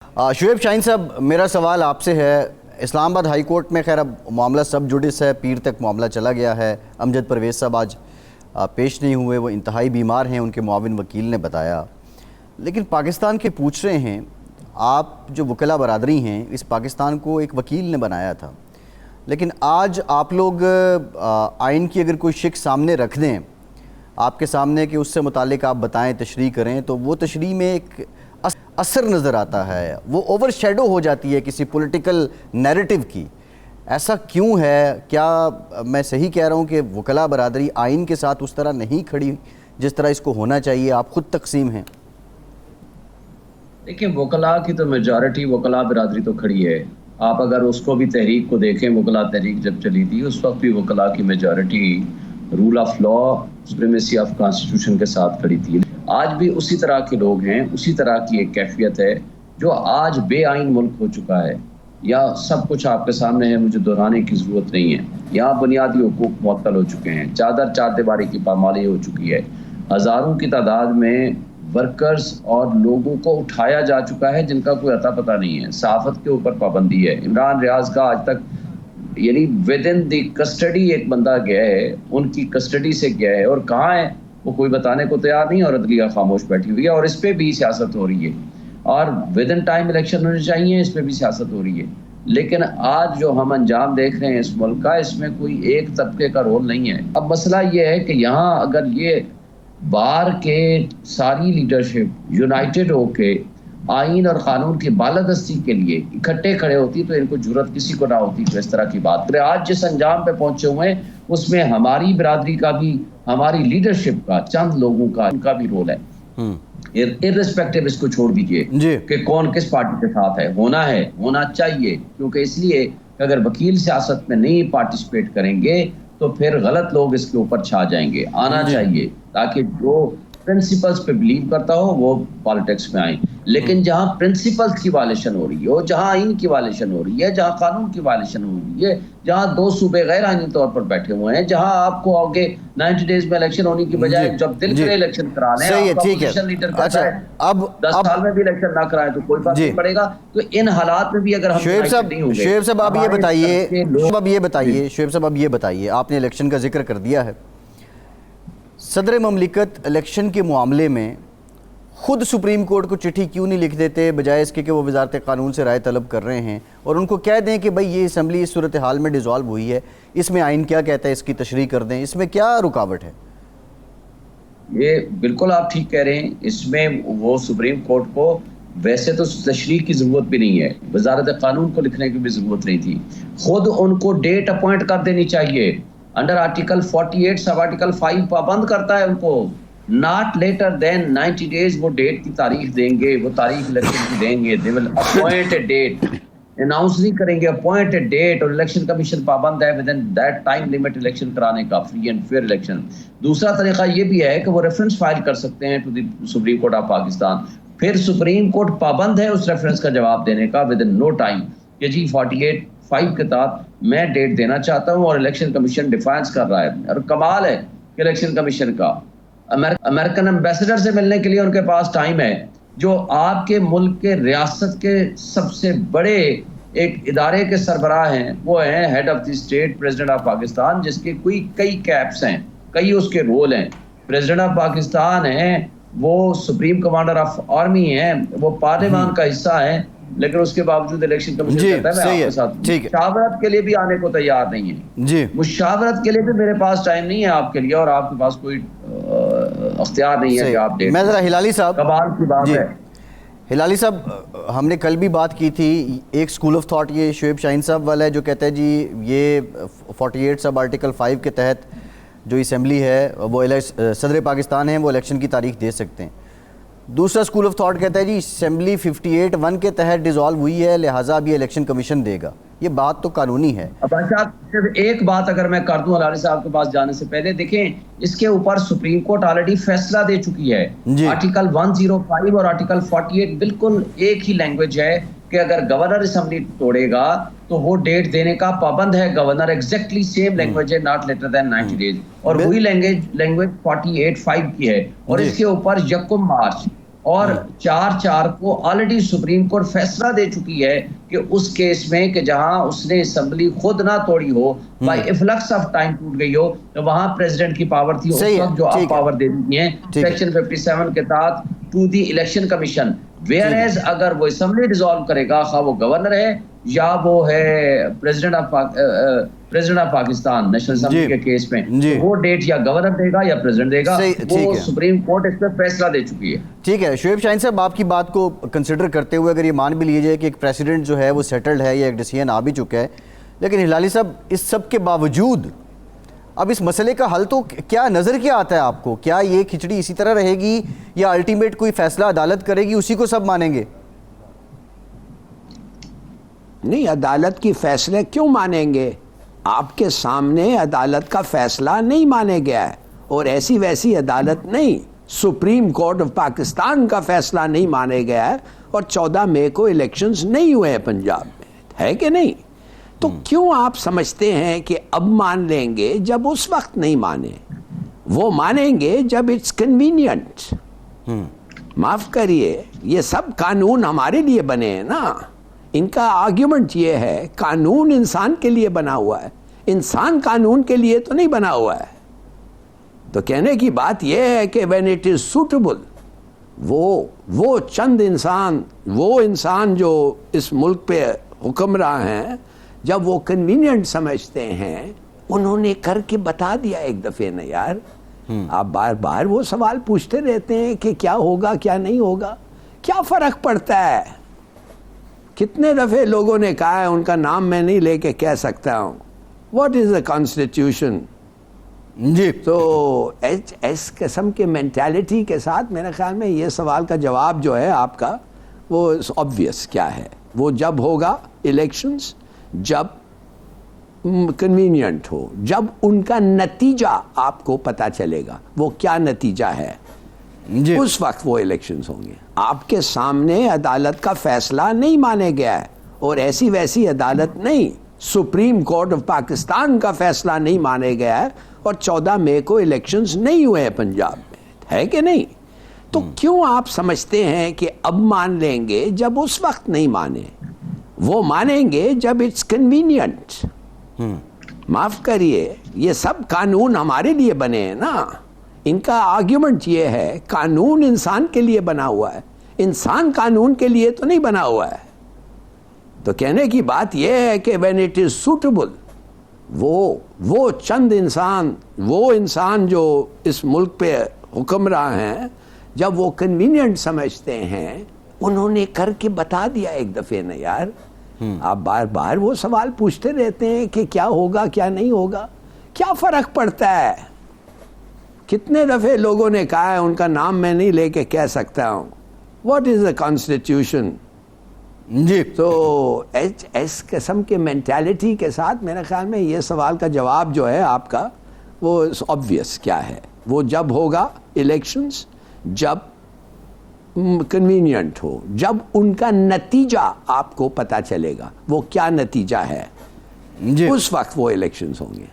शुएब शाहीन साहब, मेरा सवाल आपसे है। इस्लामाबाद हाई कोर्ट में खैर अब मामला सब जुडिस है, पीर तक मामला चला गया है। अमजद परवेज़ साहब आज पेश नहीं हुए, वो इंतहाई बीमार हैं, उनके मुआविन वकील ने बताया। लेकिन पाकिस्तान के पूछ रहे हैं, आप जो वकला बरादरी हैं, इस पाकिस्तान को एक वकील ने बनाया था, लेकिन आज आप लोग आइन की अगर कोई शिक सामने रख दें आपके सामने कि उससे मुतालिक आप बताएं, तशरीह करें, तो वो तशरीह में एक असर नज़र आता है, वो ओवर शेडो हो जाती है किसी पॉलिटिकल नैरेटिव की। ऐसा क्यों है? क्या मैं सही कह रहा हूँ कि वकला बरादरी आइन के साथ उस तरह नहीं खड़ी जिस तरह इसको होना चाहिए? आप खुद तकसीम हैं। देखिए, वकला की तो मेजॉरिटी वकला बरादरी तो खड़ी है। आप अगर उसको भी तहरीक को देखें, वकला तहरीक जब चली थी उस वक्त भी वकला की majority rule of law, supremacy of constitution के साथ खड़ी थी। आज भी उसी तरह के लोग हैं, उसी तरह की एक कैफियत है जो आज बेआइन मुल्क हो चुका है। या सब कुछ आपके सामने है, मुझे दोहराने की ज़रूरत नहीं है। यहाँ बुनियादी हुकूक मुअत्तल हो चुके हैं, चार दीवारी की पामाली हो चुकी है। हज़ारों की तादाद में वर्कर्स और लोगों को उठाया जा चुका है जिनका कोई अता पता नहीं है। सहाफ़त के ऊपर पाबंदी है। इमरान रियाज का आज तक यानी विद इन द कस्टडी एक बंदा गया है, उनकी कस्टडी से गया है, और कहाँ है वो कोई बताने को तैयार नहीं, और अदलिया खामोश बैठी हुई है, और इस पे भी सियासत हो रही है। और विद इन टाइम इलेक्शन होने चाहिए, इस पे भी सियासत हो रही है। लेकिन आज जो हम अंजाम देख रहे हैं इस मुल्क का, इसमें कोई एक तबके का रोल नहीं है। अब मसला ये है कि यहाँ अगर ये बार के सारी लीडरशिप यूनाइटेड होके आइन और कानून की बालादस्ती के लिए इकट्ठे खड़े होती तो इनको जुर्रत किसी को ना होती तो इस तरह की बात करें। आज जिस अंजाम पे पहुंचे हुए हैं उसमें हमारी बिरादरी का भी, हमारी लीडरशिप का, चंद लोगों का, उनका भी रोल है। इर्रिस्पेक्टिव इसको छोड़ दीजिए कि कौन किस पार्टी के साथ है, होना चाहिए, क्योंकि इसलिए अगर वकील सियासत में नहीं पार्टिसिपेट करेंगे तो फिर गलत लोग इसके ऊपर छा जाएंगे। आना चाहिए ताकि जो प्रिंसिपल्स पे बिलीव करता हो वो पॉलिटिक्स में आए। लेकिन जहां प्रिंसिपल्स की वायलेशन हो रही है, जहां आइन की वायलेशन हो रही है, जहां कानून की वायलेशन हो रही है, जहां दो सूबे गैर आइनी तौर पर बैठे हुए हैं, जहां आपको आगे 90 डेज में इलेक्शन होने की बजाय जब दिल करे इलेक्शन कराने हैं, अपोजिशन लीडर कहता है अब 10 साल में भी इलेक्शन ना कराए तो कोई फर्क नहीं पड़ेगा। तो इन हालात में भी अगर हम शुएब साहब आप ये बताइए, आपने इलेक्शन का जिक्र कर दिया है। सदर ममलिकत इलेक्शन के मामले में खुद सुप्रीम कोर्ट को चिट्ठी क्यों नहीं लिख देते, बजाय इसके कि वो वजारत कानून से राय तलब कर रहे हैं और उनको कह दें कि भाई ये असम्बली इस सूरत हाल में डिज़ोल्व हुई है, इसमें आइन क्या कहता है, इसकी तशरीह कर दें। इसमें क्या रुकावट है? ये बिल्कुल आप ठीक कह रहे हैं। इसमें वो सुप्रीम कोर्ट को वैसे तो तशरीह की ज़रूरत भी नहीं है, वजारत कानून को लिखने की भी ज़रूरत नहीं थी। खुद उनको डेट अपॉइंट कर देनी चाहिए। अंडर आर्टिकल 48 सब आर्टिकल 5 पाबंद करता है उनको, नॉट लेटर देन 90 डेज वो डेट की तारीख देंगे, वो तारीख इलेक्शन की देंगे। They will appoint a date, announce नहीं करेंगे, अपॉइंट ए डेट। और इलेक्शन कमीशन पाबंद है within that time limit election कराने का, फ्री एंड फेयर इलेक्शन। दूसरा तरीका ये भी है कि वो रेफरेंस फाइल कर सकते हैं to the Supreme Court of Pakistan. फिर सुप्रीम कोर्ट पाबंद है उस रेफरेंस का जवाब देने का विद इन नो टाइम कि जी 48(5) के तहत मैं डेट देना चाहता हूं और इलेक्शन कमीशन डिफाइंस कर रहा है। और कमाल है कि इलेक्शन कमीशन का अमेरिकन एम्बेसडर से मिलने के लिए उनके पास टाइम है, जो आपके मुल्क के रियासत के सबसे बड़े एक इदारे के सरबराह हैं, वो हैं head of the state president of Pakistan, जिसके कई कैप्स हैं, कई उसके रोल हैं। प्रेसिडेंट ऑफ पाकिस्तान हैं, वो सुप्रीम कमांडर ऑफ आर्मी हैं, वो पार्लियामान का हिस्सा है, लेकिन उसके बावजूद इलेक्शन कमीशन कहता है मैं आपके साथ मुशावरत के लिए भी आने को तैयार नहीं है। जी, मुशावरत के लिए भी मेरे पास टाइम नहीं है आपके लिए, और आपके पास कोई अख्तियार नहीं है कि आप डेट। मैं जरा हिलाली साहब, कमाल की बात है। हिलाली साहब, हमने कल भी बात की थी, एक स्कूल ऑफ थॉट ये शुएब शाहीन साहब वाला है जो कहता है जी ये 48 सब आर्टिकल 5 के तहत जो असम्बली है वो सदर पाकिस्तान है, वो इलेक्शन की तारीख दे सकते हैं। दूसरा स्कूल ऑफ थॉट कहता है जी असम्बली 58(1) के तहत डिसॉल्व हुई है, लिहाजा अब ये इलेक्शन कमीशन देगा। ये बात तो कानूनी है। अब अच्छा, सिर्फ एक बात अगर मैं कर दूं हिलाली साहब के पास जाने से पहले, देखें इसके ऊपर सुप्रीम कोर्ट ऑलरेडी फैसला दे चुकी है। आर्टिकल 105 और आर्टिकल 48 बिल्कुल एक ही लैंग्वेज है कि अगर गवर्नर असम्बली तोड़ेगा तो वो डेट देने का पाबंद है गवर्नर। एग्जैक्टली सेम लैंग्वेज है, नॉट लेटर देन 90 डेज, और वही लैंग्वेज 48(5) की है। और इसके ऊपर 1 मार्च और 4/4 को ऑलरेडी सुप्रीम कोर्ट फैसला दे चुकी है कि उस केस में कि जहां उसने असेंबली खुद ना तोड़ी हो, बाय इफ्लक्स ऑफ टाइम टूट गई हो, तो वहां प्रेसिडेंट की पावर थी उस वक्त, जो अब पावर दे दी है सेक्शन 57 के तहत to the election commission. Whereas अगर वो असेंबली डिसॉल्व करेगा, खा वो गवर्नर है या वो है president of Pakistan national assembly के केस में, तो वो डेट या गवर्नर देगा या प्रेसिडेंट देगा, वो सुप्रीम कोर्ट इस पर फैसला दे चुकी है। ठीक है शुएब शाहीन साहब, आपकी बात को कंसिडर करते हुए अगर ये मान भी लीजिए कि एक प्रेसिडेंट जो है वो सेटल्ड है या एक डिसीजन आ भी चुका है, लेकिन हिलाली साहब इस सब के बावजूद अब इस मसले का हल तो क्या नज़र क्या आता है आपको? क्या ये खिचड़ी इसी तरह रहेगी या अल्टीमेट कोई फैसला अदालत करेगी, उसी को सब मानेंगे? नहीं, अदालत की फैसले क्यों मानेंगे? आपके सामने अदालत का फैसला नहीं माने गया है, और ऐसी वैसी अदालत नहीं, सुप्रीम कोर्ट ऑफ पाकिस्तान का फैसला नहीं माने गया है, और 14 मई को इलेक्शंस नहीं हुए हैं पंजाब में, है कि नहीं? तो क्यों आप समझते हैं कि अब मान लेंगे जब उस वक्त नहीं माने? वो मानेंगे जब इट्स कन्वीनियंट। माफ करिए, ये सब कानून हमारे लिए बने हैं ना। इनका आर्ग्यूमेंट ये है कानून इंसान के लिए बना हुआ है, इंसान कानून के लिए तो नहीं बना हुआ है। तो कहने की बात यह है कि व्हेन इट इज सूटेबल, वो चंद इंसान, वो इंसान जो इस मुल्क पे हुक्मरान हैं, जब वो कन्वीनियंट समझते हैं, उन्होंने करके बता दिया एक दफे ना यार। आप बार बार वो सवाल पूछते रहते हैं कि क्या होगा क्या नहीं होगा, क्या फर्क पड़ता है? कितने दफे लोगों ने कहा है, उनका नाम मैं नहीं लेके कह सकता हूं, व्हाट इज द कॉन्स्टिट्यूशन जी। तो इस किस्म के मेंटालिटी के साथ मेरे ख्याल में ये सवाल का जवाब जो है आपका वो ऑब्वियस क्या है। वो जब होगा इलेक्शंस, जब कन्वीनियंट हो, जब उनका नतीजा आपको पता चलेगा, वो क्या नतीजा है, उस वक्त वो इलेक्शंस होंगे। आपके सामने अदालत का फैसला नहीं माने गया है, और ऐसी वैसी अदालत नहीं, सुप्रीम कोर्ट ऑफ पाकिस्तान का फैसला नहीं माने गया है, और 14 मई को इलेक्शंस नहीं हुए हैं पंजाब में, है कि नहीं? तो क्यों आप समझते हैं कि अब मान लेंगे जब उस वक्त नहीं माने? वो मानेंगे जब इट्स कन्वीनियंट। माफ करिए, ये सब कानून हमारे लिए बने हैं ना। इनका आर्ग्यूमेंट ये है कानून इंसान के लिए बना हुआ है, इंसान कानून के लिए तो नहीं बना हुआ है। तो कहने की बात यह है कि व्हेन इट इज सूटेबल, वो चंद इंसान, वो इंसान जो इस मुल्क पे हुक्मरान हैं, जब वो कन्वीनियंट समझते हैं, उन्होंने करके बता दिया एक दफे ना यार। आप बार बार वो सवाल पूछते रहते हैं कि क्या होगा क्या नहीं होगा, क्या फर्क पड़ता है? कितने दफे लोगों ने कहा है, उनका नाम मैं नहीं लेके कह सकता हूं, व्हाट इज द कॉन्स्टिट्यूशन जी। तो इस किस्म के मेंटालिटी के साथ मेरे ख्याल में ये सवाल का जवाब जो है आपका वो ऑब्वियस क्या है। वो जब होगा इलेक्शंस, जब कन्वीनियंट हो, जब उनका नतीजा आपको पता चलेगा, वो क्या नतीजा है, उस वक्त वो इलेक्शंस होंगे।